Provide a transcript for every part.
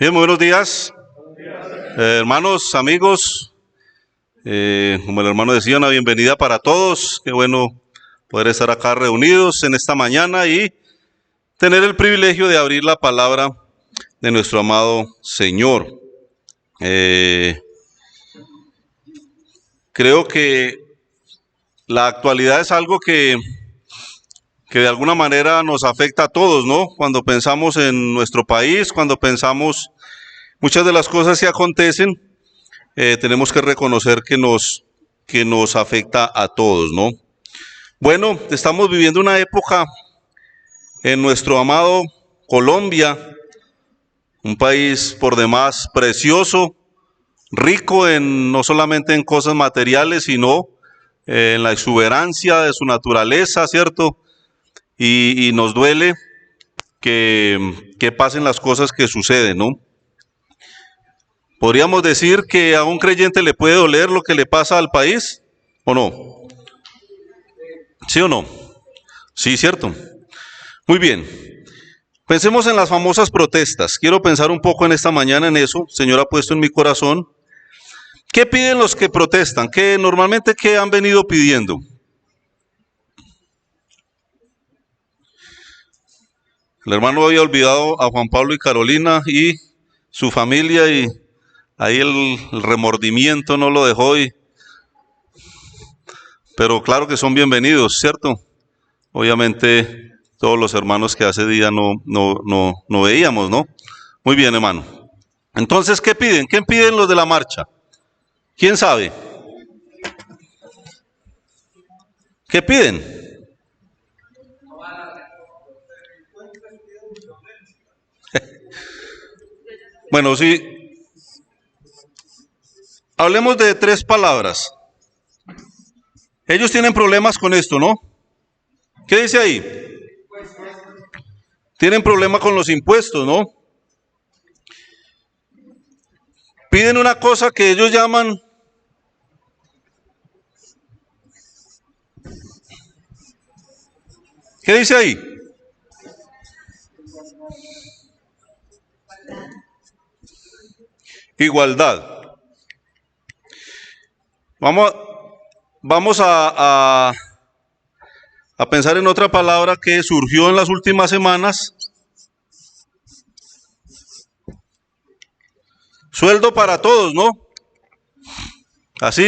Bien, muy buenos días, hermanos, amigos. Como el hermano decía, una bienvenida para todos. Qué bueno poder estar acá reunidos en esta mañana y tener el privilegio de abrir la palabra de nuestro amado Señor. Creo que la actualidad es algo que de alguna manera nos afecta a todos, ¿no? Cuando pensamos en nuestro país, cuando pensamos muchas de las cosas que acontecen, tenemos que reconocer que nos afecta a todos, ¿no? Bueno, estamos viviendo una época en nuestro amado Colombia, un país por demás precioso, rico no solamente en cosas materiales, sino en la exuberancia de su naturaleza, ¿cierto? Y nos duele que pasen las cosas que suceden, ¿no? ¿Podríamos decir que a un creyente le puede doler lo que le pasa al país? ¿O no? ¿Sí o no? Sí, ¿cierto? Muy bien. Pensemos en las famosas protestas. Quiero pensar un poco en esta mañana en eso. El Señor ha puesto en mi corazón. ¿Qué piden los que protestan? ¿Qué han venido pidiendo? El hermano había olvidado a Juan Pablo y Carolina y su familia, y ahí el remordimiento no lo dejó, pero claro que son bienvenidos, ¿cierto? Obviamente todos los hermanos que hace día no veíamos, ¿no? Muy bien, hermano. Entonces, ¿qué piden? ¿Qué piden los de la marcha? ¿Quién sabe? ¿Qué piden? Bueno, sí. Hablemos de tres palabras. Ellos tienen problemas con esto, ¿no? ¿Qué dice ahí? Tienen problema con los impuestos, ¿no? Piden una cosa que ellos llaman ¿qué dice ahí? Igualdad. Vamos a pensar en otra palabra que surgió en las últimas semanas. Sueldo para todos, ¿no? Así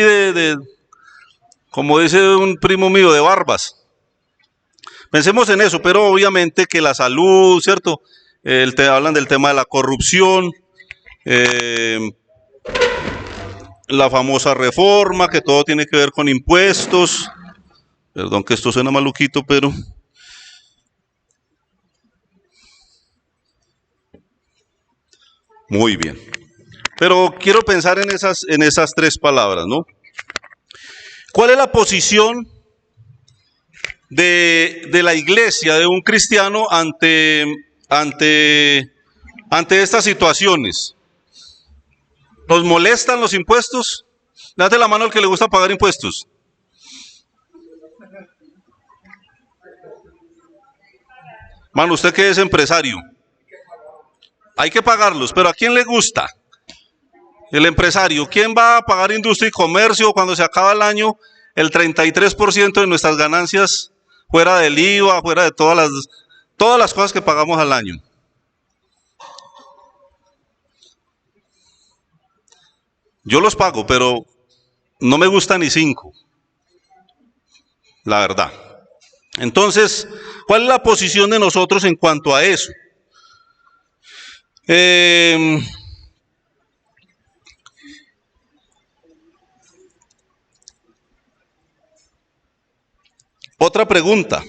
como dice un primo mío, de barbas. Pensemos en eso, pero obviamente que la salud, ¿cierto? Hablan del tema de la corrupción, la famosa reforma, que todo tiene que ver con impuestos. Perdón que esto suena maluquito, pero muy bien. Pero quiero pensar en esas tres palabras, ¿no? ¿Cuál es la posición de la iglesia, de un cristiano ante estas situaciones? ¿Nos molestan los impuestos? Date la mano al que le gusta pagar impuestos. Mano, usted que es empresario, hay que pagarlos, pero ¿a quién le gusta? El empresario. ¿Quién va a pagar industria y comercio cuando se acaba el año? El 33% de nuestras ganancias, fuera del IVA, fuera de todas las cosas que pagamos al año. Yo los pago, pero no me gusta ni 5, la verdad. Entonces, ¿cuál es la posición de nosotros en cuanto a eso? Otra pregunta.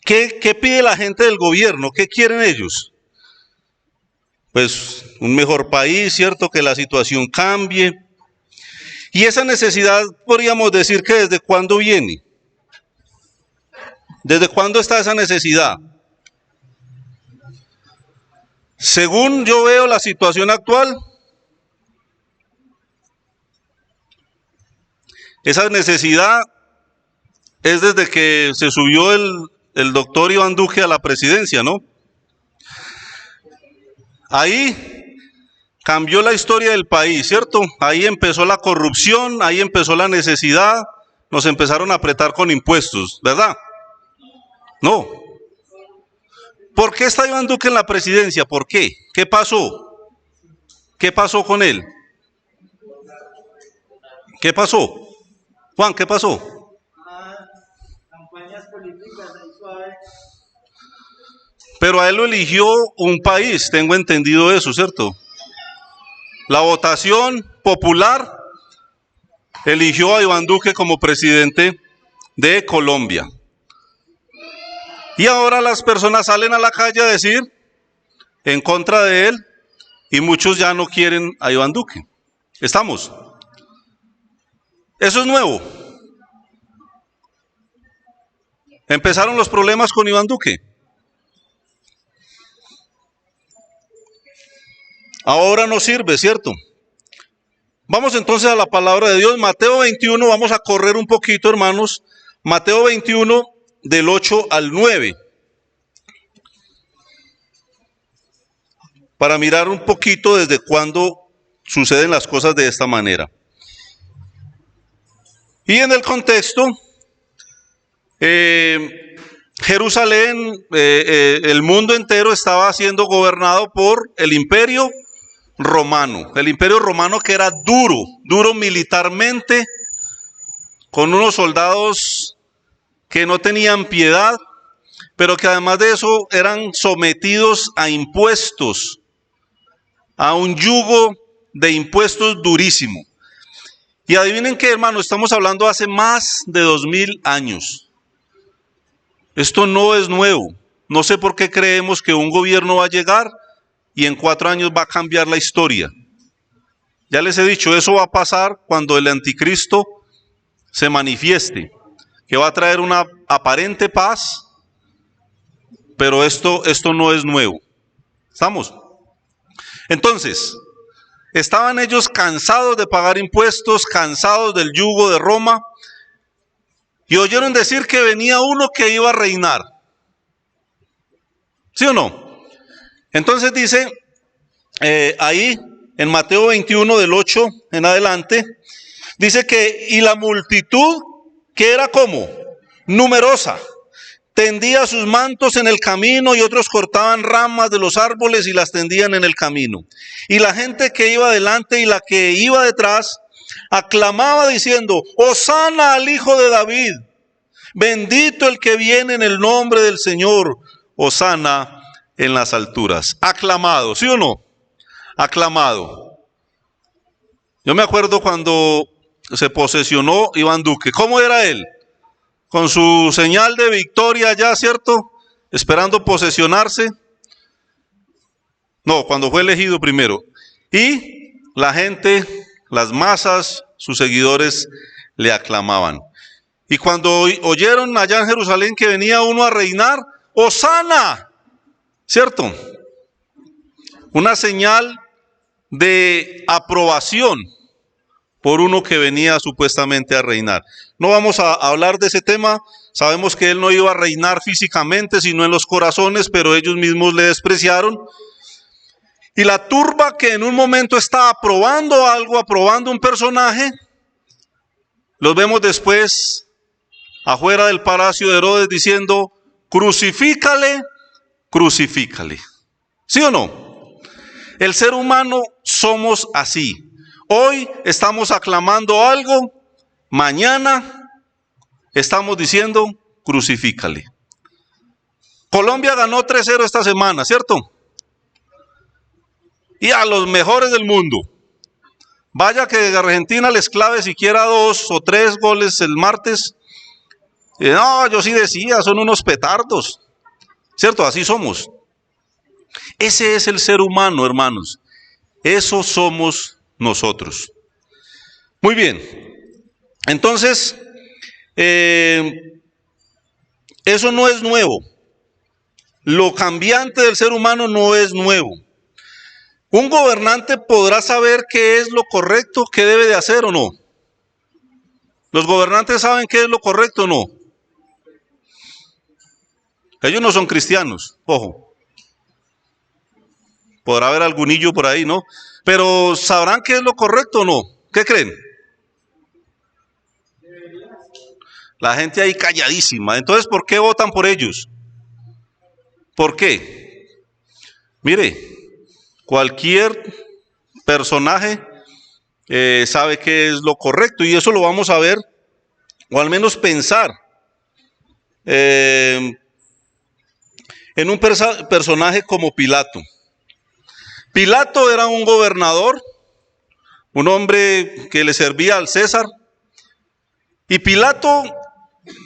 ¿Qué pide la gente del gobierno? ¿Qué quieren ellos? Pues un mejor país, ¿cierto? Que la situación cambie. Y esa necesidad, podríamos decir que ¿desde cuándo viene? ¿Desde cuándo está esa necesidad? Según yo veo la situación actual, esa necesidad es desde que se subió el doctor Iván Duque a la presidencia, ¿no? Ahí cambió la historia del país, ¿cierto? Ahí empezó la corrupción, ahí empezó la necesidad, nos empezaron a apretar con impuestos, ¿verdad? No. ¿Por qué está Iván Duque en la presidencia? ¿Por qué? ¿Qué pasó? ¿Qué pasó con él? ¿Qué pasó? Juan, ¿qué pasó? Campañas políticas ahí suave. Pero a él lo eligió un país, tengo entendido eso, ¿cierto? La votación popular eligió a Iván Duque como presidente de Colombia. Y ahora las personas salen a la calle a decir en contra de él y muchos ya no quieren a Iván Duque. ¿Estamos? Eso es nuevo. Empezaron los problemas con Iván Duque. Ahora no sirve, ¿cierto? Vamos entonces a la palabra de Dios. Mateo 21, vamos a correr un poquito, hermanos. Mateo 21, del 8 al 9. Para mirar un poquito desde cuándo suceden las cosas de esta manera. Y en el contexto, Jerusalén, el mundo entero estaba siendo gobernado por el Imperio Romano. El Imperio Romano, que era duro militarmente, con unos soldados que no tenían piedad, pero que además de eso eran sometidos a impuestos, a un yugo de impuestos durísimo. Y adivinen qué, hermano, estamos hablando hace más de 2000 años. Esto no es nuevo. No sé por qué creemos que un gobierno va a llegar y en 4 años va a cambiar la historia. Ya les he dicho, eso va a pasar cuando el anticristo se manifieste, que va a traer una aparente paz, pero esto no es nuevo. ¿Estamos? Entonces, estaban ellos cansados de pagar impuestos, cansados del yugo de Roma, y oyeron decir que venía uno que iba a reinar. ¿Sí o no? Entonces dice, ahí en Mateo 21 del 8 en adelante, dice que, y la multitud, que era como numerosa, tendía sus mantos en el camino y otros cortaban ramas de los árboles y las tendían en el camino. Y la gente que iba delante y la que iba detrás aclamaba diciendo, Hosana al Hijo de David, bendito el que viene en el nombre del Señor, Hosana en las alturas. Aclamado, ¿sí o no? Aclamado. Yo me acuerdo cuando se posesionó Iván Duque. ¿Cómo era él? Con su señal de victoria ya, ¿cierto? Esperando posesionarse. No, cuando fue elegido primero. Y la gente, las masas, sus seguidores le aclamaban. Y cuando oyeron allá en Jerusalén que venía uno a reinar, ¡Hosana! ¿Cierto? Una señal de aprobación por uno que venía supuestamente a reinar. No vamos a hablar de ese tema, sabemos que él no iba a reinar físicamente, sino en los corazones, pero ellos mismos le despreciaron. Y la turba que en un momento está aprobando algo, aprobando un personaje, los vemos después afuera del palacio de Herodes diciendo, crucifícale, crucifícale. ¿Sí o no? El ser humano somos así. Hoy estamos aclamando algo, mañana estamos diciendo, crucifícale. Colombia ganó 3-0 esta semana, ¿cierto? Y a los mejores del mundo. Vaya que Argentina les clave siquiera 2 o 3 goles el martes. No, yo sí decía, son unos petardos. ¿Cierto? Así somos. Ese es el ser humano, hermanos. Eso somos nosotros. Muy bien. Entonces, eso no es nuevo. Lo cambiante del ser humano no es nuevo. Un gobernante podrá saber qué es lo correcto, qué debe de hacer o no. ¿Los gobernantes saben qué es lo correcto o no? Ellos no son cristianos, ojo. Podrá haber algunillo por ahí, ¿no? Pero ¿sabrán qué es lo correcto o no? ¿Qué creen? La gente ahí calladísima. Entonces, ¿por qué votan por ellos? ¿Por qué? Mire, cualquier personaje sabe qué es lo correcto y eso lo vamos a ver, o al menos pensar, en un personaje como Pilato. Pilato era un gobernador, un hombre que le servía al César, y Pilato,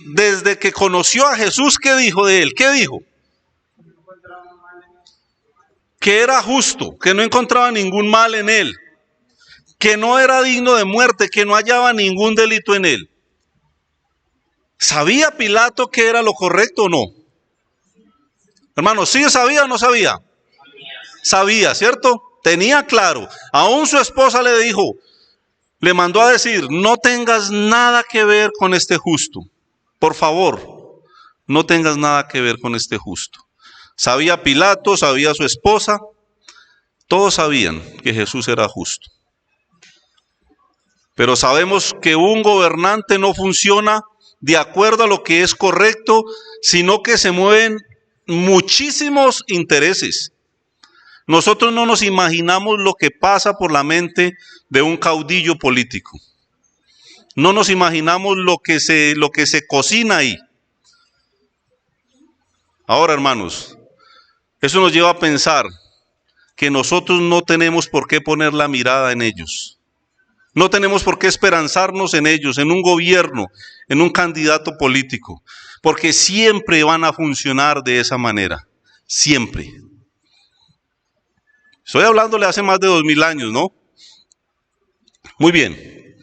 desde que conoció a Jesús, ¿qué dijo de él? ¿Qué dijo? Que era justo, que no encontraba ningún mal en él, que no era digno de muerte, que no hallaba ningún delito en él. ¿Sabía Pilato que era lo correcto o no? Hermanos, ¿sí sabía o no sabía? Sabía, ¿cierto? Tenía claro. Aún su esposa le dijo, le mandó a decir, no tengas nada que ver con este justo. Por favor, no tengas nada que ver con este justo. Sabía Pilato, sabía su esposa, todos sabían que Jesús era justo. Pero sabemos que un gobernante no funciona de acuerdo a lo que es correcto, sino que se mueven muchísimos intereses. Nosotros no nos imaginamos lo que pasa por la mente de un caudillo político. No nos imaginamos lo que se cocina ahí. Ahora, hermanos, eso nos lleva a pensar que nosotros no tenemos por qué poner la mirada en ellos. No tenemos por qué esperanzarnos en ellos, en un gobierno, en un candidato político, porque siempre van a funcionar de esa manera, siempre. Estoy hablándole hace más de 2000 años, ¿no? Muy bien.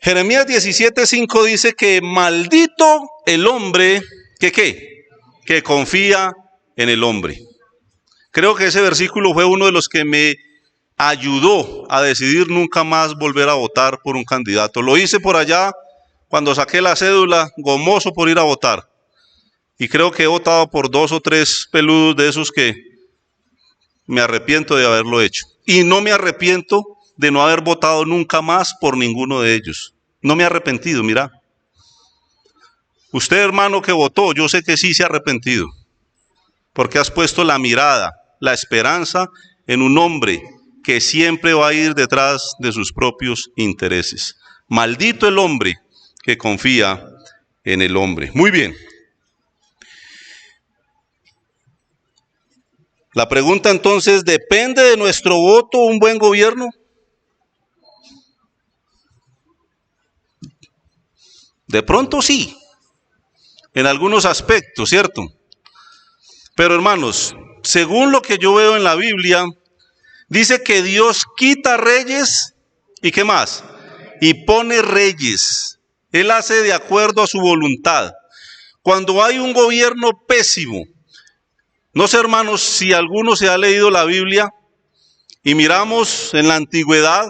Jeremías 17:5 dice que maldito el hombre que ¿qué? Que confía en el hombre. Creo que ese versículo fue uno de los que me ayudó a decidir nunca más volver a votar por un candidato. Lo hice por allá cuando saqué la cédula, gomoso por ir a votar. Y creo que he votado por 2 o 3 peludos de esos que me arrepiento de haberlo hecho. Y no me arrepiento de no haber votado nunca más por ninguno de ellos. No me he arrepentido, mira. Usted, hermano, que votó, yo sé que sí se ha arrepentido. Porque has puesto la mirada, la esperanza en un hombre que siempre va a ir detrás de sus propios intereses. Maldito el hombre que confía en el hombre. Muy bien. La pregunta entonces, ¿depende de nuestro voto un buen gobierno? De pronto sí, en algunos aspectos, ¿cierto? Pero hermanos, según lo que yo veo en la Biblia, dice que Dios quita reyes y ¿qué más? Y pone reyes. Él hace de acuerdo a su voluntad. Cuando hay un gobierno pésimo, no sé, hermanos, si alguno se ha leído la Biblia y miramos en la antigüedad,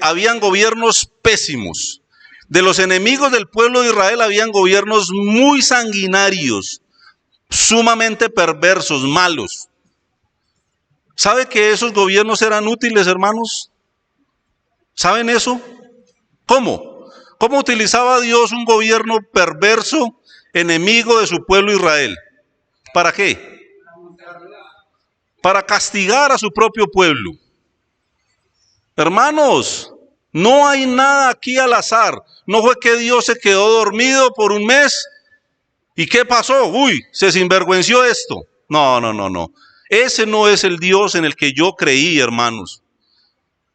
habían gobiernos pésimos. De los enemigos del pueblo de Israel habían gobiernos muy sanguinarios, sumamente perversos, malos. ¿Sabe que esos gobiernos eran útiles, hermanos? ¿Saben eso? ¿Cómo? ¿Cómo utilizaba Dios un gobierno perverso, enemigo de su pueblo Israel? ¿Para qué? Para castigar a su propio pueblo. Hermanos, no hay nada aquí al azar. No fue que Dios se quedó dormido por un mes. ¿Y qué pasó? Uy, se sinvergüenció esto. No, no, no, no. Ese no es el Dios en el que yo creí, hermanos.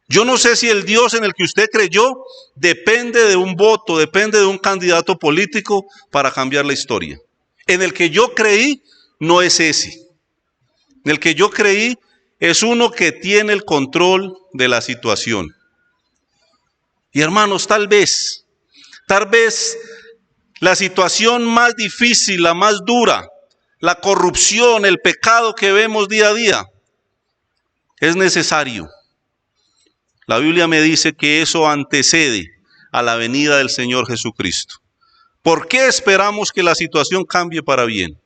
Yo no sé si el Dios en el que usted creyó depende de un voto, depende de un candidato político para cambiar la historia. En el que yo creí no es ese. En el que yo creí es uno que tiene el control de la situación. Y hermanos, tal vez la situación más difícil, la más dura, la corrupción, el pecado que vemos día a día, es necesario. La Biblia me dice que eso antecede a la venida del Señor Jesucristo. ¿Por qué esperamos que la situación cambie para bien?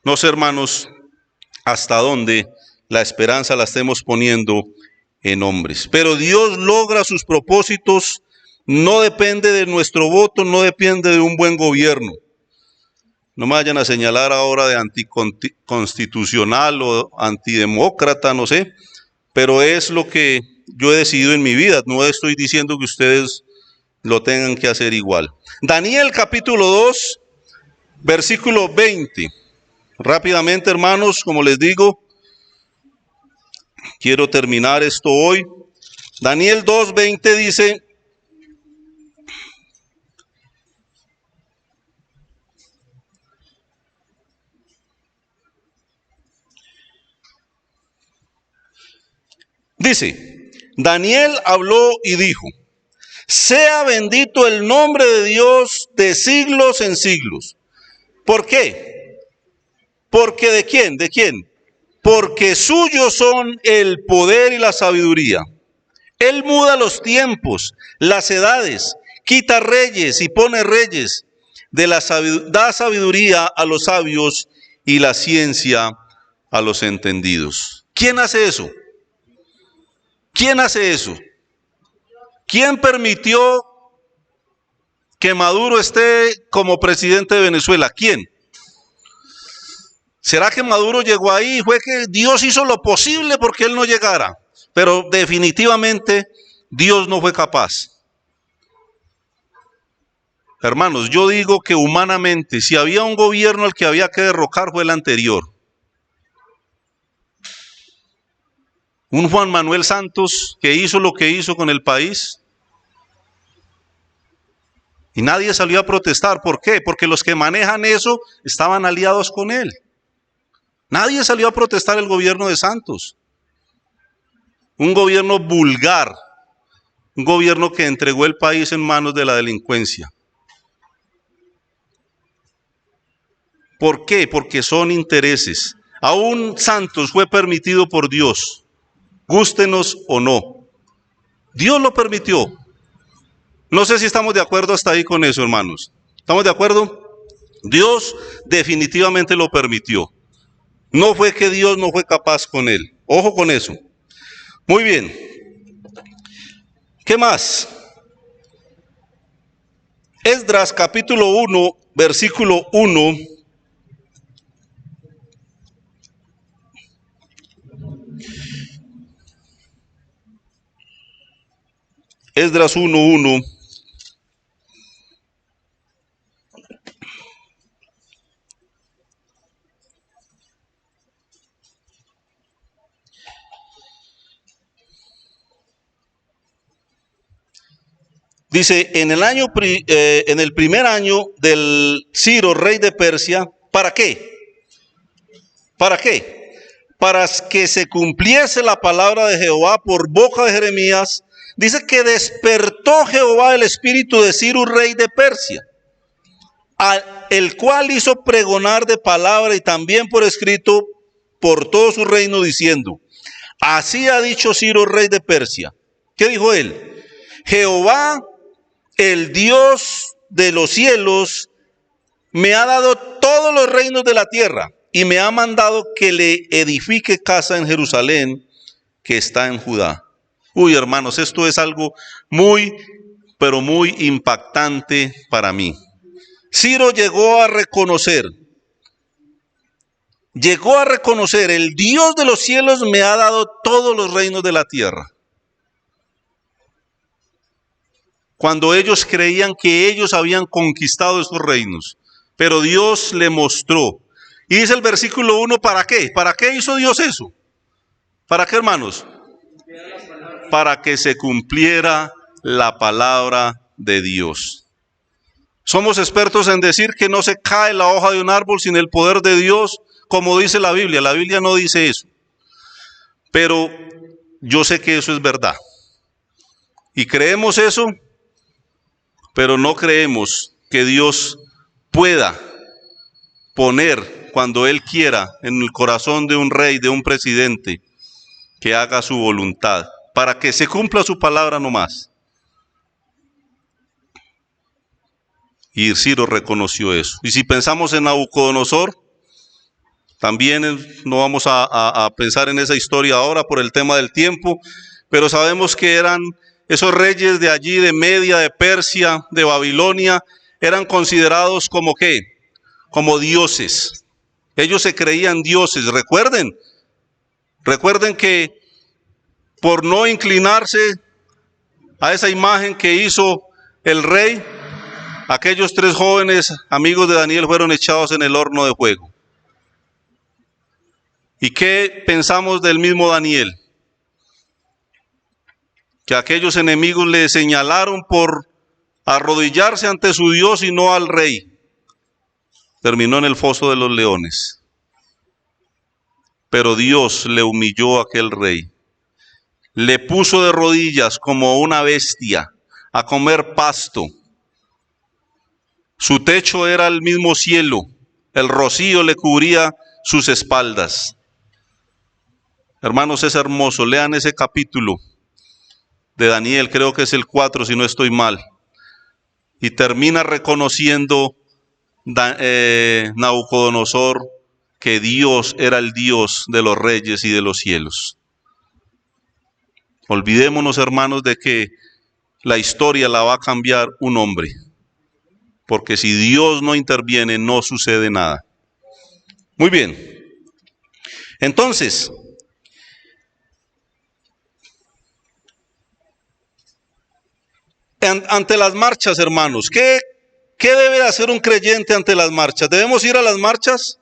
No sé, hermanos, hasta dónde la esperanza la estemos poniendo en hombres. Pero Dios logra sus propósitos, no depende de nuestro voto, no depende de un buen gobierno. No me vayan a señalar ahora de anticonstitucional o antidemócrata, no sé, pero es lo que yo he decidido en mi vida. No estoy diciendo que ustedes lo tengan que hacer igual. Daniel capítulo 2, versículo 20. Rápidamente, hermanos, como les digo, quiero terminar esto hoy. Daniel 2:20 dice: Daniel habló y dijo: sea bendito el nombre de Dios de siglos en siglos. ¿Por qué? Porque ¿de quién? ¿De quién? Porque suyos son el poder y la sabiduría. Él muda los tiempos, las edades, quita reyes y pone reyes. Da sabiduría a los sabios y la ciencia a los entendidos. ¿Quién hace eso? ¿Quién hace eso? ¿Quién permitió que Maduro esté como presidente de Venezuela? ¿Quién? ¿Será que Maduro llegó ahí y fue que Dios hizo lo posible porque él no llegara? Pero definitivamente Dios no fue capaz. Hermanos, yo digo que humanamente, si había un gobierno al que había que derrocar, fue el anterior. Un Juan Manuel Santos que hizo lo que hizo con el país y nadie salió a protestar. ¿Por qué? Porque los que manejan eso estaban aliados con él. Nadie salió a protestar el gobierno de Santos. Un gobierno vulgar, un gobierno que entregó el país en manos de la delincuencia. ¿Por qué? Porque son intereses. Aún Santos fue permitido por Dios, gústenos o no. Dios lo permitió. No sé si estamos de acuerdo hasta ahí con eso, hermanos. ¿Estamos de acuerdo? Dios definitivamente lo permitió. No fue que Dios no fue capaz con él. Ojo con eso. Muy bien. ¿Qué más? Esdras capítulo 1, versículo 1. Esdras 1:1. Dice, en el primer año del Ciro, rey de Persia, ¿para qué? ¿Para qué? Para que se cumpliese la palabra de Jehová por boca de Jeremías. Dice que despertó Jehová el espíritu de Ciro, rey de Persia, el cual hizo pregonar de palabra y también por escrito por todo su reino, diciendo, así ha dicho Ciro, rey de Persia. ¿Qué dijo él? Jehová, el Dios de los cielos, me ha dado todos los reinos de la tierra y me ha mandado que le edifique casa en Jerusalén, que está en Judá. Uy, hermanos, esto es algo muy, pero muy impactante para mí. Ciro llegó a reconocer, el Dios de los cielos me ha dado todos los reinos de la tierra. Cuando ellos creían que ellos habían conquistado esos reinos. Pero Dios le mostró. Y dice el versículo 1, ¿para qué? ¿Para qué hizo Dios eso? ¿Para qué, hermanos? Para que se cumpliera la palabra de Dios. Somos expertos en decir que no se cae la hoja de un árbol sin el poder de Dios, como dice la Biblia. La Biblia no dice eso. Pero yo sé que eso es verdad. Y creemos eso, pero no creemos que Dios pueda poner cuando Él quiera en el corazón de un rey, de un presidente, que haga su voluntad, para que se cumpla su palabra nomás. Y Ciro reconoció eso. Y si pensamos en Nabucodonosor, También no vamos a pensar en esa historia ahora por el tema del tiempo, pero sabemos que eran esos reyes de allí, de Media, de Persia, de Babilonia, eran considerados como ¿qué? Como dioses. Ellos se creían dioses. Recuerden que por no inclinarse a esa imagen que hizo el rey, aquellos 3 jóvenes amigos de Daniel fueron echados en el horno de fuego. ¿Y qué pensamos del mismo Daniel? Que aquellos enemigos le señalaron por arrodillarse ante su Dios y no al rey. Terminó en el foso de los leones. Pero Dios le humilló a aquel rey. Le puso de rodillas como una bestia a comer pasto. Su techo era el mismo cielo. El rocío le cubría sus espaldas. Hermanos, es hermoso. Lean ese capítulo de Daniel, creo que es el 4 si no estoy mal. Y termina reconociendo Nabucodonosor que Dios era el Dios de los reyes y de los cielos. Olvidémonos, hermanos, de que la historia la va a cambiar un hombre. Porque si Dios no interviene, no sucede nada. Muy bien. Entonces, ante las marchas, hermanos, ¿qué debe de hacer un creyente ante las marchas? ¿Debemos ir a las marchas?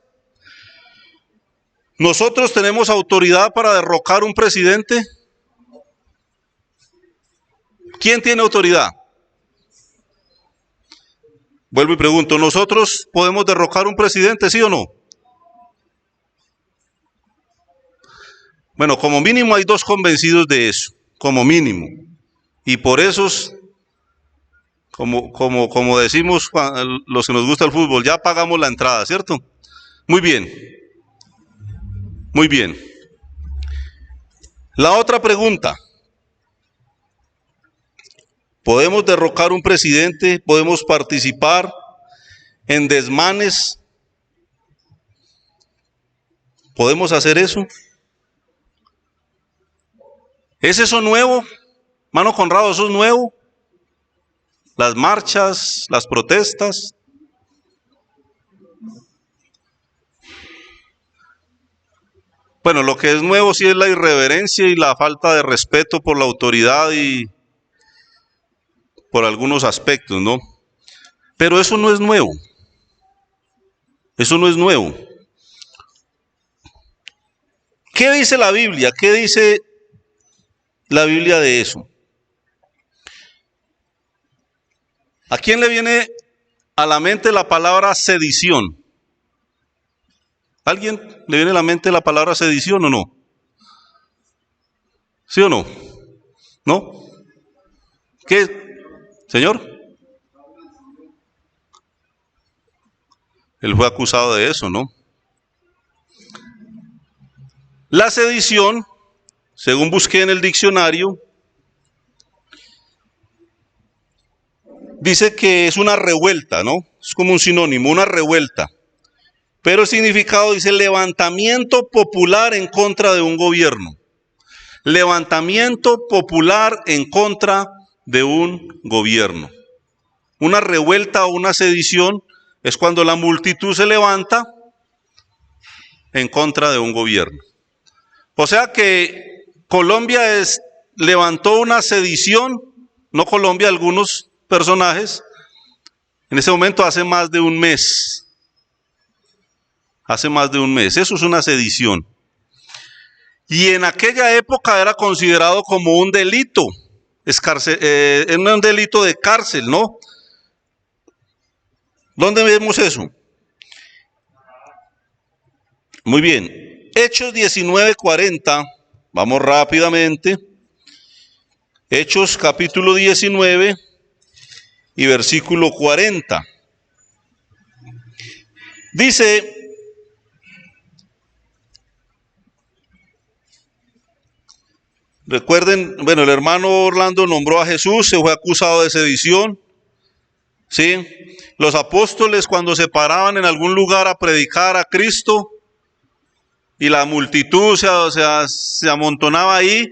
¿Nosotros tenemos autoridad para derrocar un presidente? ¿Quién tiene autoridad? Vuelvo y pregunto, ¿nosotros podemos derrocar un presidente, sí o no? Bueno, como mínimo hay 2 convencidos de eso, como mínimo. Y por esos, como decimos los que nos gusta el fútbol, ya pagamos la entrada, ¿cierto? Muy bien. Muy bien. La otra pregunta. ¿Podemos derrocar un presidente? ¿Podemos participar en desmanes? ¿Podemos hacer eso? ¿Es eso nuevo? Mano Conrado, ¿eso es nuevo? Las marchas, las protestas. Bueno, lo que es nuevo sí es la irreverencia y la falta de respeto por la autoridad y por algunos aspectos, ¿no? Pero eso no es nuevo. Eso no es nuevo. ¿Qué dice la Biblia? ¿Qué dice la Biblia de eso? ¿A quién le viene a la mente la palabra sedición? ¿Alguien le viene a la mente la palabra sedición o no? ¿Sí o no? ¿No? ¿Qué, señor? Él fue acusado de eso, ¿no? La sedición, según busqué en el diccionario, dice que es una revuelta, ¿no? Es como un sinónimo, una revuelta. Pero el significado dice levantamiento popular en contra de un gobierno. Levantamiento popular en contra de un gobierno. Una revuelta o una sedición es cuando la multitud se levanta en contra de un gobierno. O sea que Colombia levantó una sedición, no Colombia, algunos personajes, en ese momento hace más de un mes. Hace más de un mes. Eso es una sedición. Y en aquella época era considerado como un delito. Es un delito de cárcel, ¿no? ¿Dónde vemos eso? Muy bien. Hechos 19:40. Vamos rápidamente. Hechos capítulo 19 y versículo 40. Dice: recuerden, bueno, el hermano Orlando nombró a Jesús, se fue acusado de sedición, ¿sí? Los apóstoles cuando se paraban en algún lugar a predicar a Cristo, y la multitud se amontonaba ahí,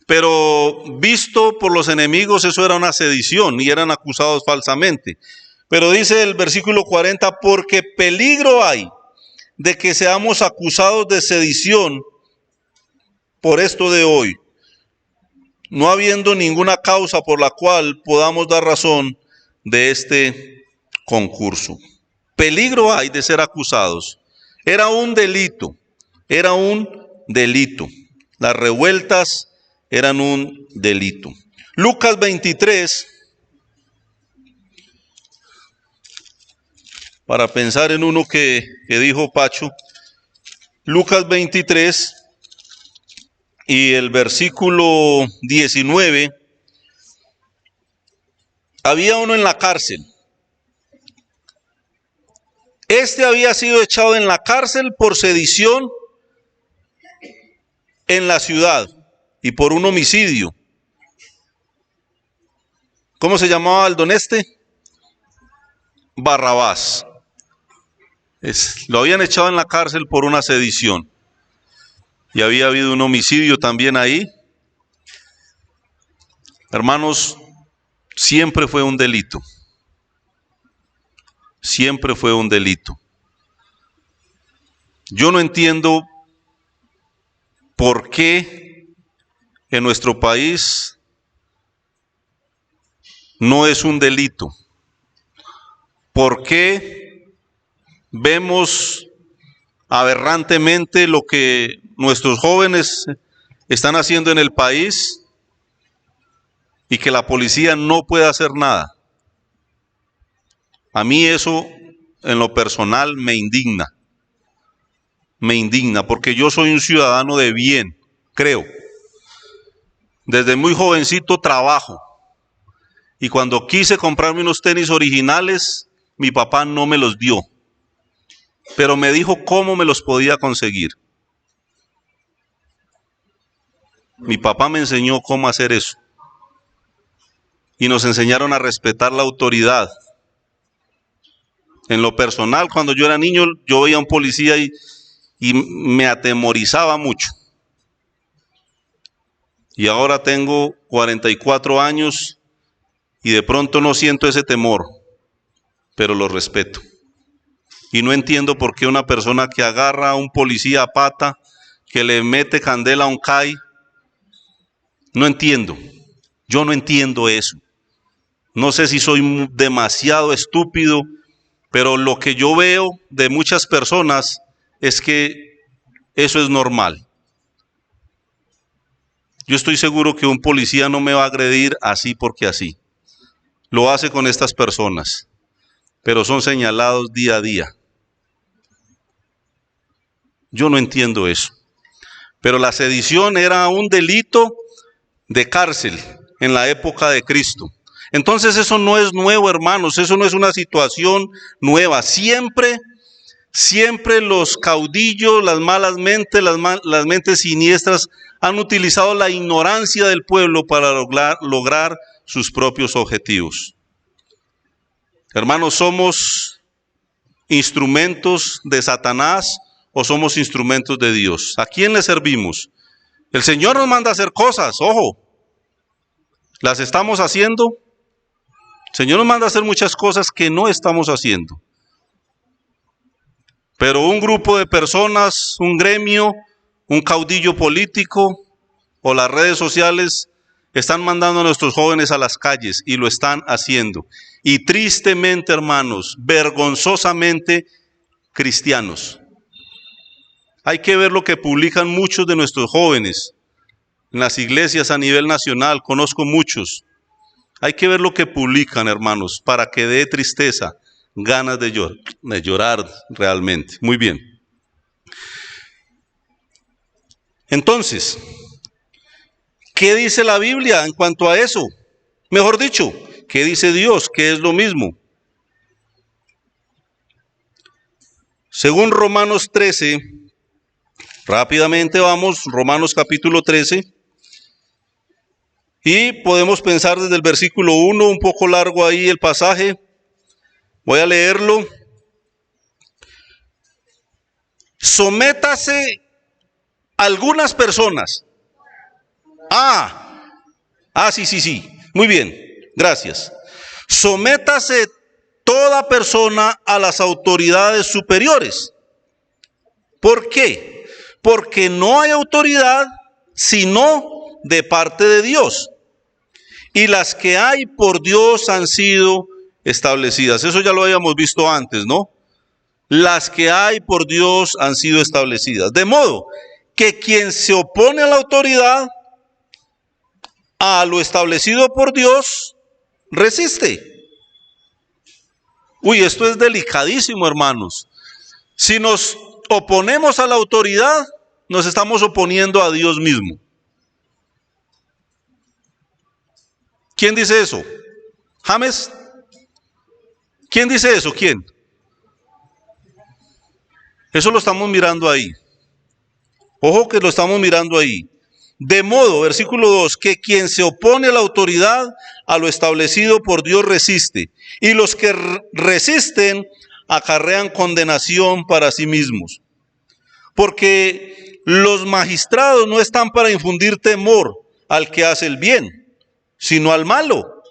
pero visto por los enemigos eso era una sedición y eran acusados falsamente. Pero dice el versículo 40, porque peligro hay de que seamos acusados de sedición por esto de hoy, no habiendo ninguna causa por la cual podamos dar razón de este concurso. Peligro hay de ser acusados. Era un delito. Las revueltas eran un delito. Lucas 23, para pensar en uno que dijo Pacho, Lucas 23 y el versículo 19, había uno en la cárcel. Este había sido echado en la cárcel por sedición en la ciudad y por un homicidio. ¿Cómo se llamaba el don este? Barrabás. Lo habían echado en la cárcel por una sedición. Y había habido un homicidio también ahí. Hermanos, siempre fue un delito. Siempre fue un delito. Yo no entiendo por qué en nuestro país no es un delito. ¿Por qué vemos aberrantemente lo que nuestros jóvenes están haciendo en el país y que la policía no puede hacer nada? A mí eso en lo personal me indigna. Me indigna porque yo soy un ciudadano de bien, creo. Desde muy jovencito trabajo y cuando quise comprarme unos tenis originales, mi papá no me los dio, pero me dijo cómo me los podía conseguir. Mi papá me enseñó cómo hacer eso y nos enseñaron a respetar la autoridad. En lo personal, cuando yo era niño, yo veía a un policía y me atemorizaba mucho. Y ahora tengo 44 años y de pronto no siento ese temor, pero lo respeto. Y no entiendo por qué una persona que agarra a un policía a pata, que le mete candela a un CAI, no entiendo. Yo no entiendo eso. No sé si soy demasiado estúpido, pero lo que yo veo de muchas personas es que eso es normal. Yo estoy seguro que un policía no me va a agredir así porque así. Lo hace con estas personas, pero son señalados día a día. Yo no entiendo eso. Pero la sedición era un delito de cárcel en la época de Cristo. Entonces eso no es nuevo, hermanos, eso no es una situación nueva. Siempre los caudillos, las malas mentes, las mentes siniestras han utilizado la ignorancia del pueblo para lograr sus propios objetivos. Hermanos, ¿somos instrumentos de Satanás o somos instrumentos de Dios? ¿A quién le servimos? El Señor nos manda a hacer cosas, ojo. ¿Las estamos haciendo? El Señor nos manda a hacer muchas cosas que no estamos haciendo. Pero un grupo de personas, un gremio, un caudillo político o las redes sociales están mandando a nuestros jóvenes a las calles y lo están haciendo. Y tristemente, hermanos, vergonzosamente cristianos. Hay que ver lo que publican muchos de nuestros jóvenes en las iglesias a nivel nacional. Conozco muchos. Hay que ver lo que publican, hermanos, para que dé tristeza, ganas de llorar realmente. Muy bien. Entonces, ¿qué dice la Biblia en cuanto a eso? Mejor dicho, ¿qué dice Dios? ¿Qué es lo mismo? Según Romanos 13, rápidamente vamos, Romanos capítulo 13, y podemos pensar desde el versículo 1, un poco largo ahí el pasaje. Voy a leerlo. sométase algunas personas. Sí. Muy bien, gracias. Sométase toda persona a las autoridades superiores. ¿Por qué? Porque no hay autoridad sino de parte de Dios. Y las que hay por Dios han sido establecidas. Eso ya lo habíamos visto antes, ¿no? Las que hay por Dios han sido establecidas. De modo que quien se opone a la autoridad, a lo establecido por Dios, resiste. Esto es delicadísimo, hermanos. Si nos oponemos a la autoridad, nos estamos oponiendo a Dios mismo. ¿Quién dice eso? ¿James? ¿Quién dice eso? ¿Quién? Eso lo estamos mirando ahí. Ojo que lo estamos mirando ahí. De modo, versículo 2, que quien se opone a la autoridad, a lo establecido por Dios resiste. Y los que resisten acarrean condenación para sí mismos. Porque los magistrados no están para infundir temor al que hace el bien, sino al malo.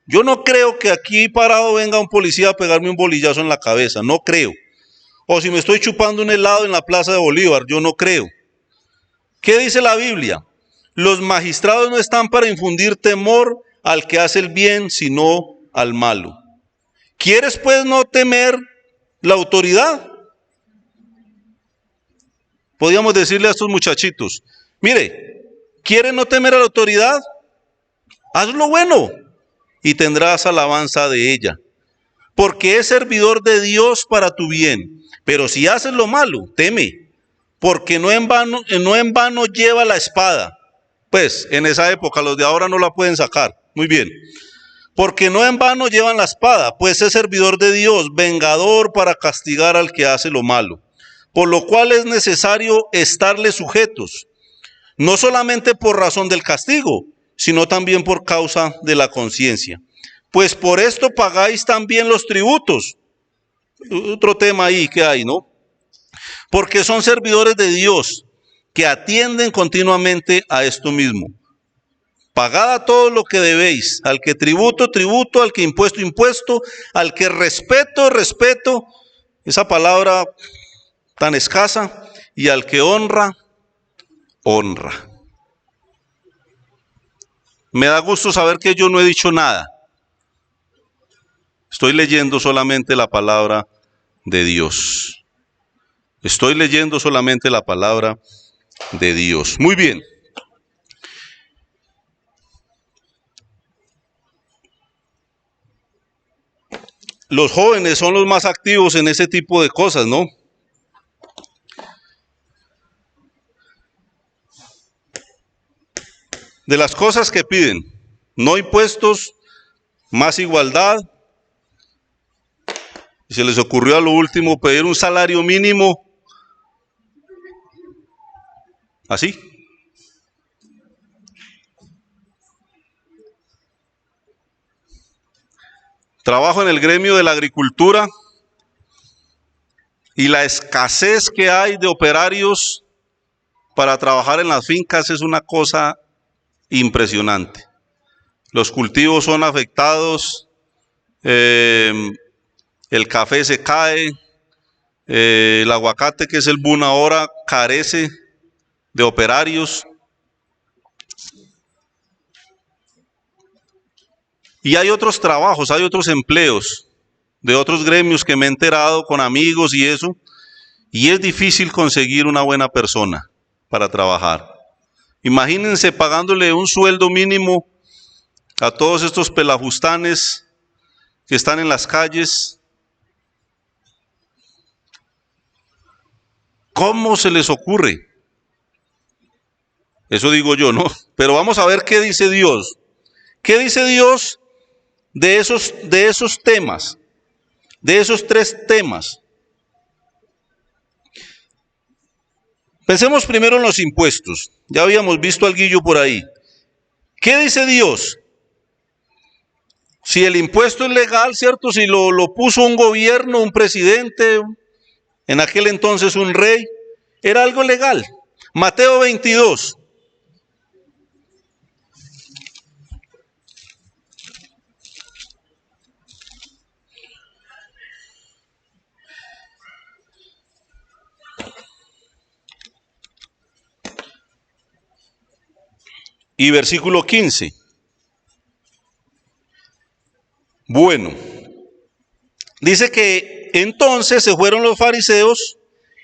Yo no creo que aquí parado venga un policía a pegarme un bolillazo en la cabeza, no creo. O si me estoy chupando un helado en la Plaza de Bolívar, yo no creo. ¿Qué dice la Biblia? Los magistrados no están para infundir temor al que hace el bien, sino al malo. ¿Quieres pues no temer la autoridad? Podríamos decirle a estos muchachitos, mire, ¿quieres no temer a la autoridad? Haz lo bueno y tendrás alabanza de ella, porque es servidor de Dios para tu bien. Pero si haces lo malo, teme, porque no en vano lleva la espada. Pues en esa época los de ahora no la pueden sacar. Muy bien. Porque no en vano llevan la espada, pues es servidor de Dios, vengador para castigar al que hace lo malo. Por lo cual es necesario estarle sujetos, no solamente por razón del castigo, sino también por causa de la conciencia. Pues por esto pagáis también los tributos. Otro tema ahí que hay, ¿no? Porque son servidores de Dios que atienden continuamente a esto mismo. Pagad a todo lo que debéis, al que tributo, tributo, al que impuesto, impuesto, al que respeto, respeto, esa palabra tan escasa, y al que honra, honra. Me da gusto saber que yo no he dicho nada. Estoy leyendo solamente la palabra de Dios. Estoy leyendo solamente la palabra de Dios. Muy bien. Los jóvenes son los más activos en ese tipo de cosas, ¿no? De las cosas que piden, no impuestos, más igualdad. Y se les ocurrió a lo último pedir un salario mínimo. Así. Trabajo en el gremio de la agricultura y la escasez que hay de operarios para trabajar en las fincas es una cosa impresionante. Los cultivos son afectados, el café se cae, el aguacate, que es el boom ahora, carece de operarios. Y hay otros trabajos, hay otros empleos de otros gremios que me he enterado con amigos y eso, y es difícil conseguir una buena persona para trabajar. Imagínense pagándole un sueldo mínimo a todos estos pelafustanes que están en las calles. ¿Cómo se les ocurre? Eso digo yo, ¿no? Pero vamos a ver qué dice Dios. ¿Qué dice Dios de esos temas? De esos tres temas. Pensemos primero en los impuestos. Ya habíamos visto alguillo por ahí. ¿Qué dice Dios? Si el impuesto es legal, ¿cierto? Si lo puso un gobierno, un presidente, en aquel entonces un rey, era algo legal. Mateo 22. Y versículo 15. Bueno, dice que entonces se fueron los fariseos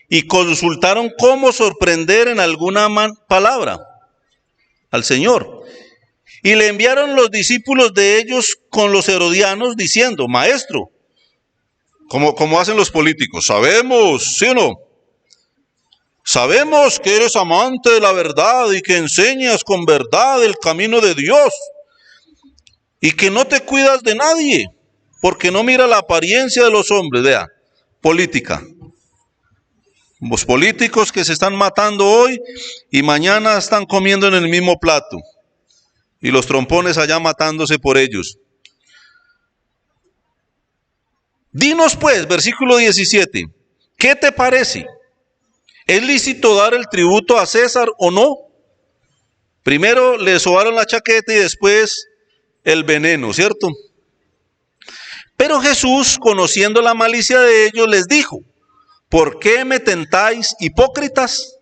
y consultaron cómo sorprender en alguna palabra al Señor. Y le enviaron los discípulos de ellos con los herodianos diciendo: Maestro, como hacen los políticos, sabemos, ¿sí o no? Sabemos que eres amante de la verdad y que enseñas con verdad el camino de Dios y que no te cuidas de nadie, porque no mira la apariencia de los hombres. Vea, política. Los políticos que se están matando hoy y mañana están comiendo en el mismo plato. Y los trompones allá matándose por ellos. Dinos pues, versículo 17, ¿qué te parece? ¿Es lícito dar el tributo a César o no? Primero le sobaron la chaqueta y después el veneno, ¿cierto? Pero Jesús, conociendo la malicia de ellos, les dijo: ¿por qué me tentáis, hipócritas?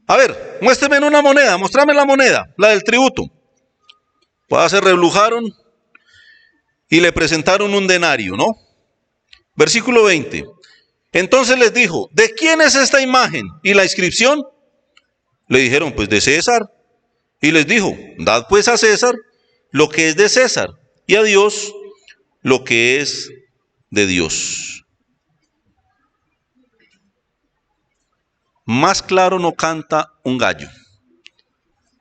A ver, muéstrame una moneda, mostrame la moneda, la del tributo. Pues se reblujaron y le presentaron un denario, ¿no? Versículo 20. Entonces les dijo: ¿de quién es esta imagen y la inscripción? Le dijeron: pues de César. Y les dijo: dad pues a César lo que es de César, y a Dios lo que es de Dios. Más claro no canta un gallo.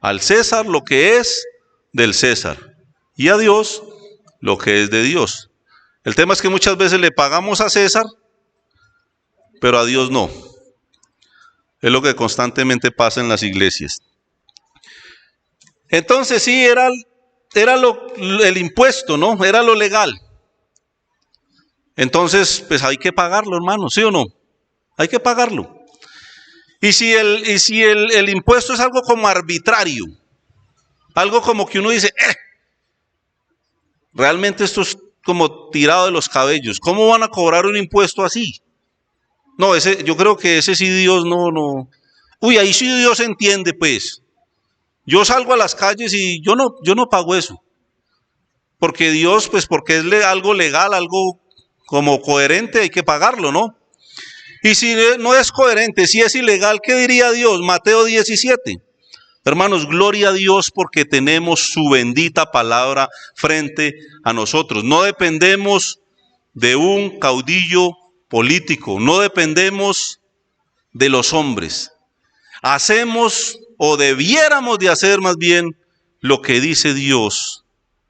Al César lo que es del César, y a Dios lo que es de Dios. El tema es que muchas veces le pagamos a César, pero a Dios no. Es lo que constantemente pasa en las iglesias. Entonces sí, era el impuesto, ¿no? Era lo legal. Entonces, pues hay que pagarlo, hermano, ¿sí o no? Hay que pagarlo. Y si el impuesto es algo como arbitrario, algo como que uno dice, realmente esto es como tirado de los cabellos, ¿cómo van a cobrar un impuesto así? No, yo creo que ese sí Dios no. Uy, ahí sí Dios entiende, pues. Yo salgo a las calles y yo no pago eso. Porque Dios, pues porque es algo legal, algo como coherente, hay que pagarlo, ¿no? Y si no es coherente, si es ilegal, ¿qué diría Dios? Mateo 17. Hermanos, gloria a Dios porque tenemos su bendita palabra frente a nosotros. No dependemos de un caudillo político, no dependemos de los hombres. Hacemos o debiéramos de hacer más bien lo que dice Dios,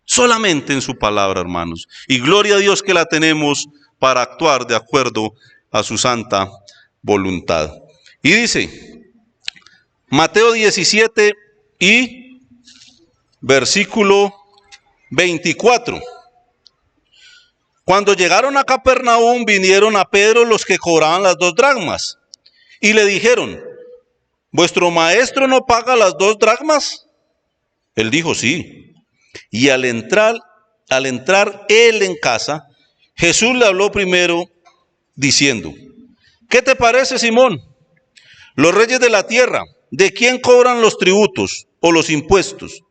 solamente en su palabra, hermanos. Y gloria a Dios que la tenemos para actuar de acuerdo a su santa voluntad. Y dice, Mateo 17 y versículo 24. Cuando llegaron a Capernaum, vinieron a Pedro los que cobraban las 2 dracmas y le dijeron: ¿vuestro maestro no paga las 2 dracmas? Él dijo: sí. Y al entrar él en casa, Jesús le habló primero diciendo: ¿qué te parece, Simón? Los reyes de la tierra, ¿de quién cobran los tributos o los impuestos?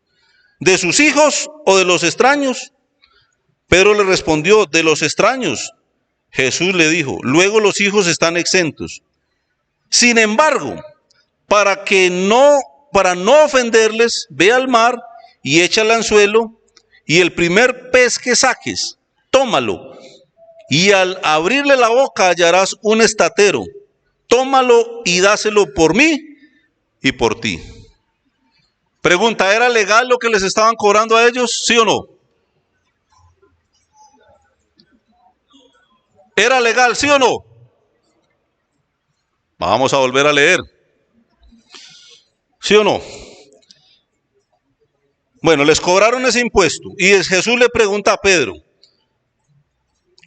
¿De sus hijos o de los extraños? Pedro le respondió: de los extraños. Jesús le dijo: luego los hijos están exentos. Sin embargo, para no ofenderles, ve al mar y echa el anzuelo, y el primer pez que saques, tómalo, y al abrirle la boca hallarás un estatero. Tómalo y dáselo por mí y por ti. Pregunta: ¿era legal lo que les estaban cobrando a ellos? ¿Sí o no? ¿Era legal, sí o no? Vamos a volver a leer. ¿Sí o no? Bueno, les cobraron ese impuesto y Jesús le pregunta a Pedro: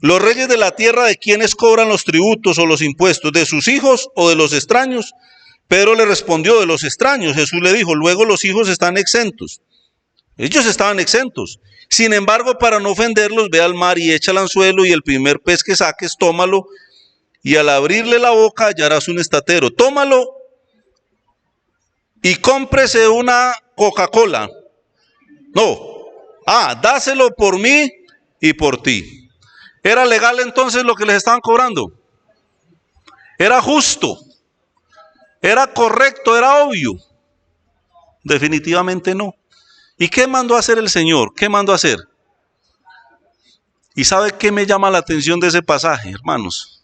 los reyes de la tierra, ¿de quiénes cobran los tributos o los impuestos? ¿De sus hijos o de los extraños? Pedro le respondió, de los extraños. Jesús le dijo, luego los hijos están exentos. Ellos estaban exentos. Sin embargo, para no ofenderlos, ve al mar y echa el anzuelo, y el primer pez que saques, tómalo, y al abrirle la boca hallarás un estatero. Tómalo y cómprese una Coca-Cola. Dáselo por mí y por ti. ¿Era legal entonces lo que les estaban cobrando? ¿Era justo? ¿Era correcto? ¿Era obvio? Definitivamente no. ¿Y qué mandó a hacer el Señor? ¿Qué mandó a hacer? ¿Y sabe qué me llama la atención de ese pasaje, hermanos?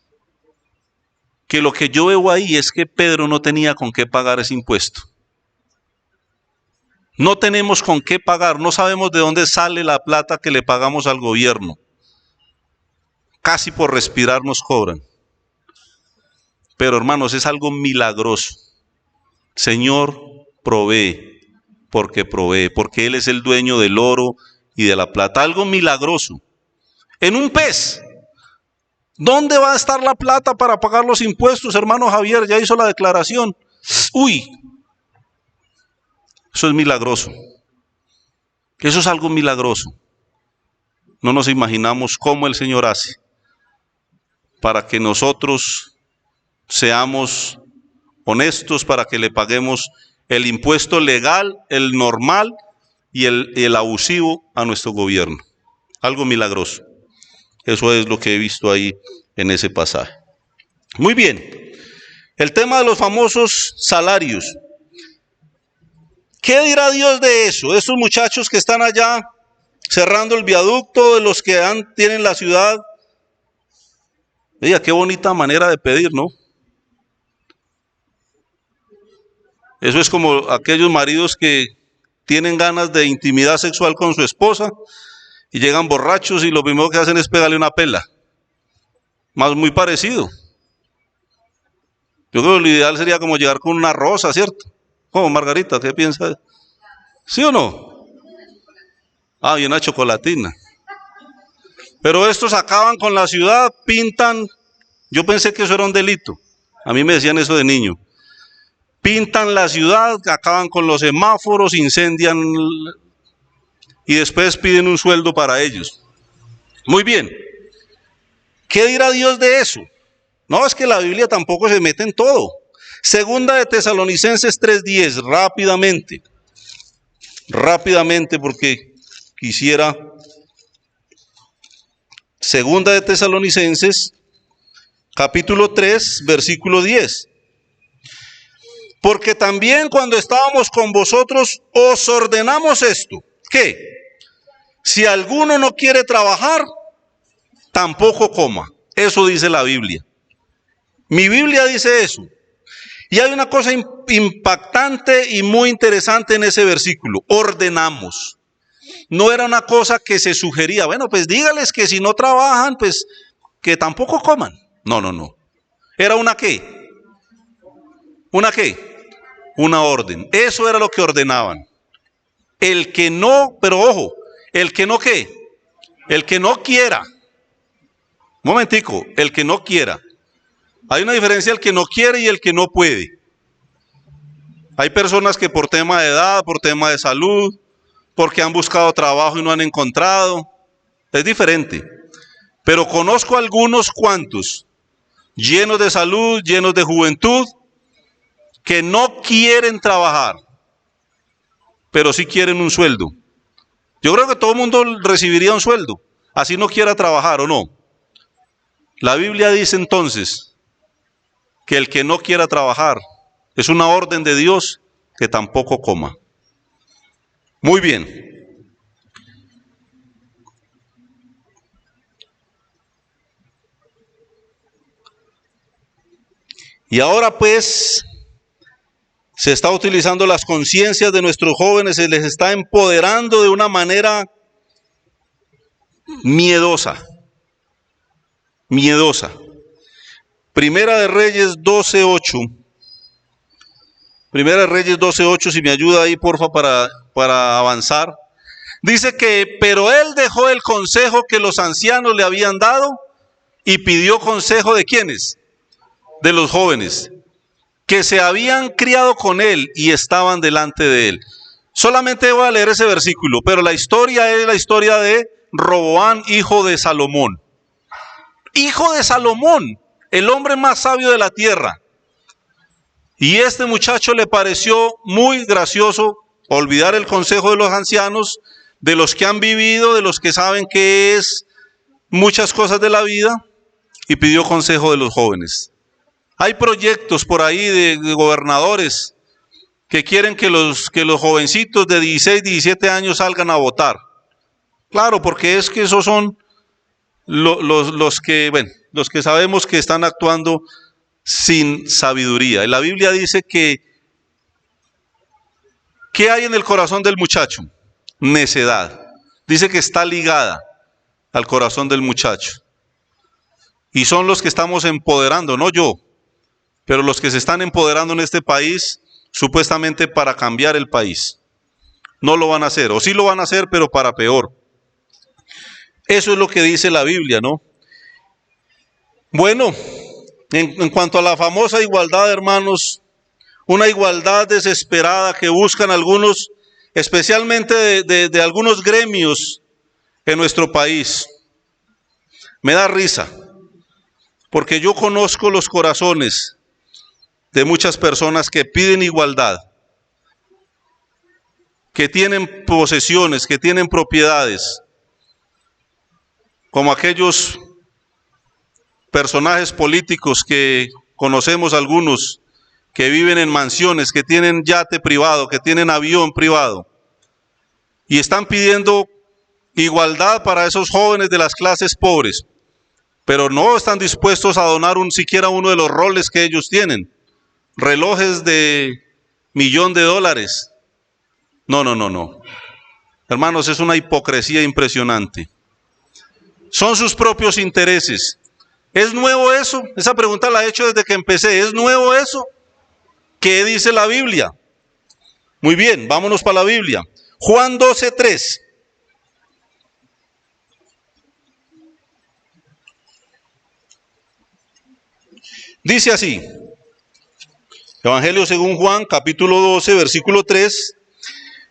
Que lo que yo veo ahí es que Pedro no tenía con qué pagar ese impuesto. No tenemos con qué pagar, no sabemos de dónde sale la plata que le pagamos al gobierno. Casi por respirar nos cobran. Pero hermanos, es algo milagroso. Señor provee, porque Él es el dueño del oro y de la plata. Algo milagroso. En un pez. ¿Dónde va a estar la plata para pagar los impuestos, hermano Javier? Ya hizo la declaración. Eso es milagroso. Eso es algo milagroso. No nos imaginamos cómo el Señor hace para que nosotros seamos honestos, para que le paguemos el impuesto legal, el normal y el abusivo a nuestro gobierno. Algo milagroso. Eso es lo que he visto ahí en ese pasaje. Muy bien. El tema de los famosos salarios. ¿Qué dirá Dios de eso? De esos muchachos que están allá cerrando el viaducto, de los que tienen la ciudad. Oiga, qué bonita manera de pedir, ¿no? Eso es como aquellos maridos que tienen ganas de intimidad sexual con su esposa y llegan borrachos y lo primero que hacen es pegarle una pela. Más muy parecido. Yo creo que lo ideal sería como llegar con una rosa, ¿cierto? Margarita, ¿qué piensa? ¿Sí o no? Y una chocolatina. Pero estos acaban con la ciudad, pintan. Yo pensé que eso era un delito. A mí me decían eso de niño. Pintan la ciudad, acaban con los semáforos, incendian y después piden un sueldo para ellos. Muy bien. ¿Qué dirá Dios de eso? No, es que la Biblia tampoco se mete en todo. Segunda de Tesalonicenses 3:10, rápidamente porque quisiera. Segunda de Tesalonicenses, capítulo 3, versículo 10. Porque también cuando estábamos con vosotros os ordenamos esto. ¿Qué? Si alguno no quiere trabajar, tampoco coma. Eso dice la Biblia. Mi Biblia dice eso. Y hay una cosa impactante y muy interesante en ese versículo. Ordenamos. No era una cosa que se sugería. Bueno, pues dígales que si no trabajan, pues que tampoco coman. No. ¿Era una qué? ¿Una qué? Una orden. Eso era lo que ordenaban. El que no, pero ojo, el que no qué, el que no quiera. Un momentico, el que no quiera. Hay una diferencia el que no quiere y el que no puede. Hay personas que por tema de edad, por tema de salud, porque han buscado trabajo y no han encontrado. Es diferente. Pero conozco algunos cuantos, llenos de salud, llenos de juventud, que no quieren trabajar, pero sí quieren un sueldo. Yo creo que todo el mundo recibiría un sueldo, así no quiera trabajar o no. La Biblia dice entonces que el que no quiera trabajar es una orden de Dios que tampoco coma. Muy bien. Y ahora pues se está utilizando las conciencias de nuestros jóvenes, se les está empoderando de una manera miedosa. Primera de Reyes 12:8. Primera de Reyes 12:8, si me ayuda ahí porfa para avanzar. Dice que, pero él dejó el consejo que los ancianos le habían dado y pidió consejo ¿de quiénes? De los jóvenes, que se habían criado con él y estaban delante de él. Solamente voy a leer ese versículo, pero la historia es la historia de Roboam, hijo de Salomón. Hijo de Salomón, el hombre más sabio de la tierra. Y este muchacho le pareció muy gracioso olvidar el consejo de los ancianos, de los que han vivido, de los que saben qué es muchas cosas de la vida, y pidió consejo de los jóvenes. Hay proyectos por ahí de gobernadores que quieren que los jovencitos de 16, 17 años salgan a votar. Claro, porque es que esos son los que sabemos que están actuando sin sabiduría. Y la Biblia dice que ¿qué hay en el corazón del muchacho? Necedad. Dice que está ligada al corazón del muchacho. Y son los que estamos empoderando, no yo, pero los que se están empoderando en este país, supuestamente para cambiar el país. No lo van a hacer, o sí lo van a hacer, pero para peor. Eso es lo que dice la Biblia, ¿no? Bueno, en cuanto a la famosa igualdad, hermanos, una igualdad desesperada que buscan algunos, especialmente de algunos gremios en nuestro país. Me da risa, porque yo conozco los corazones de muchas personas que piden igualdad, que tienen posesiones, que tienen propiedades, como aquellos personajes políticos que conocemos algunos, que viven en mansiones, que tienen yate privado, que tienen avión privado, y están pidiendo igualdad para esos jóvenes de las clases pobres, pero no están dispuestos a donar siquiera uno de los roles que ellos tienen, relojes de $1.000.000. No. Hermanos, es una hipocresía impresionante. Son sus propios intereses. ¿Es nuevo eso? Esa pregunta la he hecho desde que empecé. ¿Es nuevo eso? ¿Qué dice la Biblia? Muy bien, vámonos para la Biblia. Juan 12:3. Dice así, Evangelio según Juan, capítulo 12, versículo 3,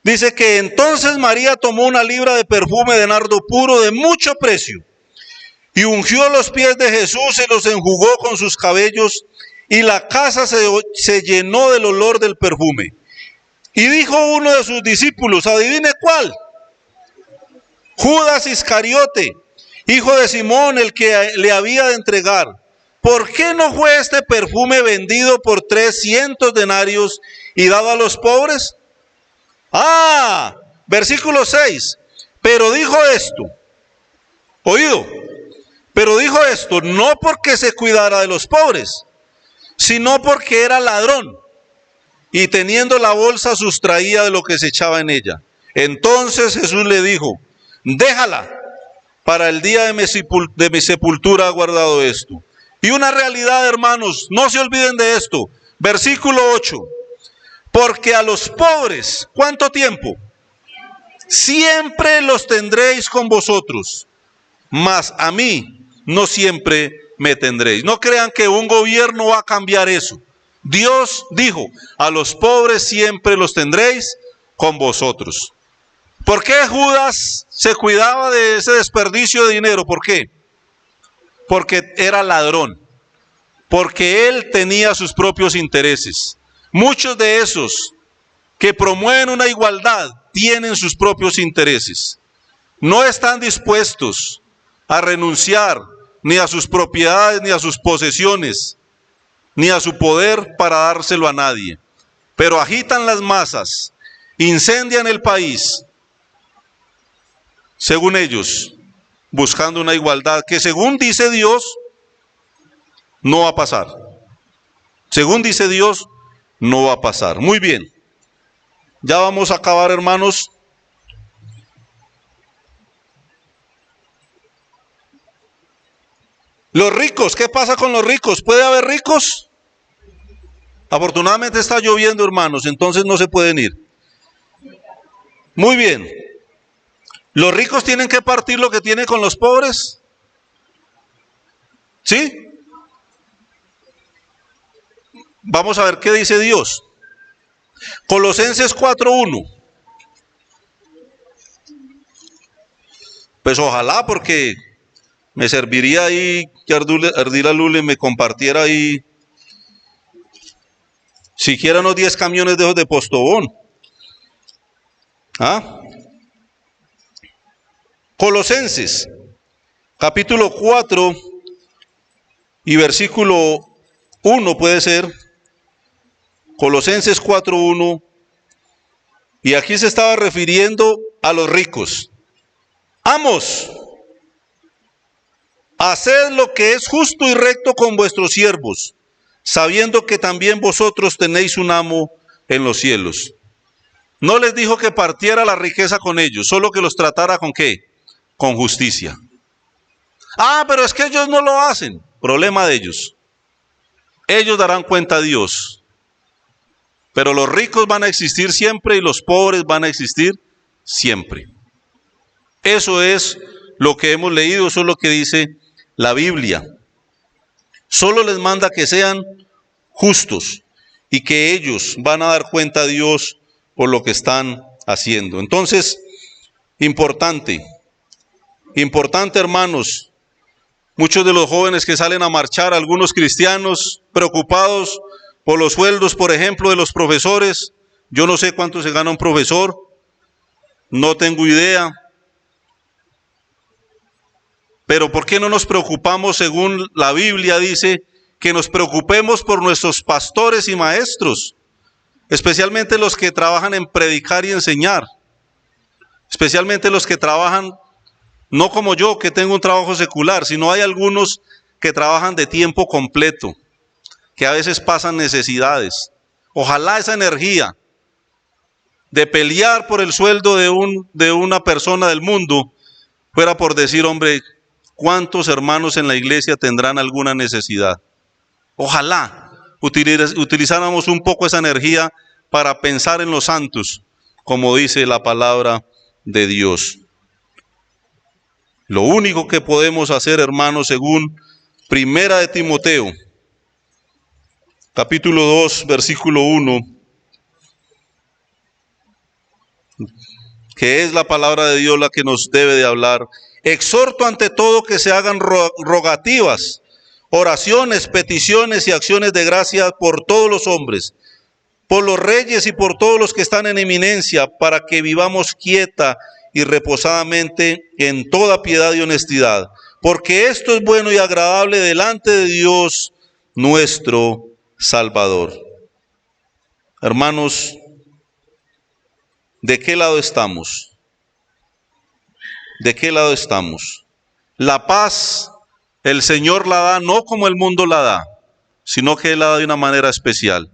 dice que entonces María tomó una libra de perfume de nardo puro de mucho precio, y ungió los pies de Jesús y los enjugó con sus cabellos, y la casa se llenó del olor del perfume. Y dijo uno de sus discípulos, adivine cuál, Judas Iscariote, hijo de Simón, el que le había de entregar. ¿Por qué no fue este perfume vendido por 300 denarios y dado a los pobres? Versículo 6, pero dijo esto, oído, pero dijo esto no porque se cuidara de los pobres, sino porque era ladrón, y teniendo la bolsa sustraía de lo que se echaba en ella. Entonces Jesús le dijo, déjala, para el día de mi sepultura ha guardado esto. Y una realidad, hermanos, no se olviden de esto. Versículo 8. Porque a los pobres, ¿cuánto tiempo? Siempre los tendréis con vosotros, mas a mí no siempre me tendréis. No crean que un gobierno va a cambiar eso. Dios dijo, a los pobres siempre los tendréis con vosotros. ¿Por qué Judas se cuidaba de ese desperdicio de dinero? ¿Por qué? Porque era ladrón, porque él tenía sus propios intereses. Muchos de esos que promueven una igualdad tienen sus propios intereses. No están dispuestos a renunciar ni a sus propiedades, ni a sus posesiones, ni a su poder para dárselo a nadie. Pero agitan las masas, incendian el país, según ellos, buscando una igualdad que según dice Dios, no va a pasar. Según dice Dios, no va a pasar. Muy bien. Ya vamos a acabar, hermanos. Los ricos, ¿qué pasa con los ricos? ¿Puede haber ricos? Afortunadamente está lloviendo, hermanos, entonces no se pueden ir. Muy bien. ¿Los ricos tienen que partir lo que tienen con los pobres? ¿Sí? Vamos a ver qué dice Dios. Colosenses 4:1. Pues ojalá, porque me serviría ahí que Ardila Lule me compartiera ahí siquiera unos 10 camiones de esos de Postobón. ¿Ah? Colosenses, capítulo 4 y versículo 1 puede ser. Colosenses 4:1. Y aquí se estaba refiriendo a los ricos. Amos, haced lo que es justo y recto con vuestros siervos, sabiendo que también vosotros tenéis un amo en los cielos. No les dijo que partiera la riqueza con ellos, solo que los tratara ¿con qué? Con justicia. Ah, pero es que ellos no lo hacen. Problema de ellos. Ellos darán cuenta a Dios. Pero los ricos van a existir siempre y los pobres van a existir siempre. Eso es lo que hemos leído, eso es lo que dice la Biblia. Solo les manda que sean justos y que ellos van a dar cuenta a Dios por lo que están haciendo. Entonces, importante hermanos, muchos de los jóvenes que salen a marchar, algunos cristianos preocupados por los sueldos, por ejemplo, de los profesores. Yo no sé cuánto se gana un profesor, no tengo idea. Pero ¿por qué no nos preocupamos, según la Biblia dice, que nos preocupemos por nuestros pastores y maestros? Especialmente los que trabajan en predicar y enseñar. Especialmente los que trabajan, no como yo, que tengo un trabajo secular, sino hay algunos que trabajan de tiempo completo, que a veces pasan necesidades. Ojalá esa energía de pelear por el sueldo de una persona del mundo fuera por decir, hombre, ¿cuántos hermanos en la iglesia tendrán alguna necesidad? Ojalá utilizáramos un poco esa energía para pensar en los santos, como dice la palabra de Dios. Lo único que podemos hacer, hermanos, según Primera de Timoteo, capítulo 2, versículo 1, que es la palabra de Dios la que nos debe de hablar. Exhorto ante todo que se hagan rogativas, oraciones, peticiones y acciones de gracia por todos los hombres, por los reyes y por todos los que están en eminencia, para que vivamos quieta y reposadamente en toda piedad y honestidad, porque esto es bueno y agradable delante de Dios nuestro Salvador. Hermanos, ¿de qué lado estamos? ¿De qué lado estamos? La paz, el Señor la da no como el mundo la da, sino que Él la da de una manera especial.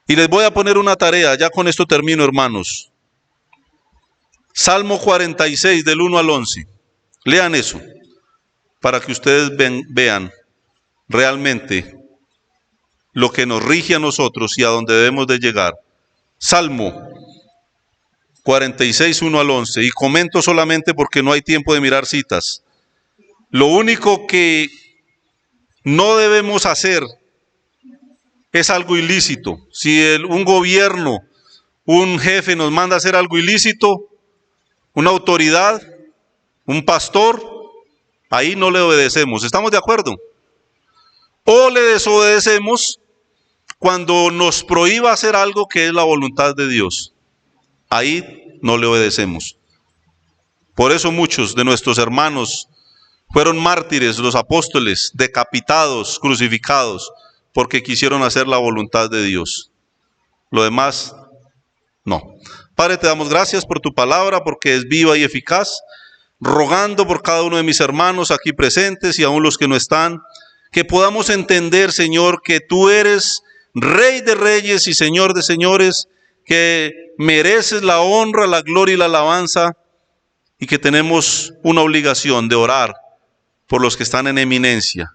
Y les voy a poner una tarea, ya con esto termino, hermanos. Salmo 46, del 1 al 11. Lean eso, para que ustedes vean realmente lo que nos rige a nosotros y a dónde debemos de llegar. Salmo 46, 1 al 11. Y comento solamente porque no hay tiempo de mirar citas. Lo único que no debemos hacer es algo ilícito. Si un gobierno, un jefe nos manda a hacer algo ilícito, una autoridad, un pastor, ahí no le obedecemos. ¿Estamos de acuerdo? O le desobedecemos cuando nos prohíba hacer algo que es la voluntad de Dios. Ahí no le obedecemos. Por eso muchos de nuestros hermanos fueron mártires, los apóstoles, decapitados, crucificados, porque quisieron hacer la voluntad de Dios. Lo demás, no. Padre, te damos gracias por tu palabra, porque es viva y eficaz, rogando por cada uno de mis hermanos aquí presentes y aún los que no están, que podamos entender, Señor, que tú eres Rey de reyes y Señor de señores, que mereces la honra, la gloria y la alabanza, y que tenemos una obligación de orar por los que están en eminencia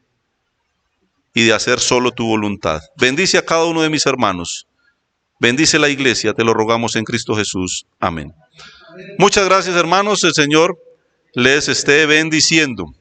y de hacer solo tu voluntad. Bendice a cada uno de mis hermanos. Bendice la iglesia, te lo rogamos en Cristo Jesús. Amén. Muchas gracias, hermanos. El Señor les esté bendiciendo.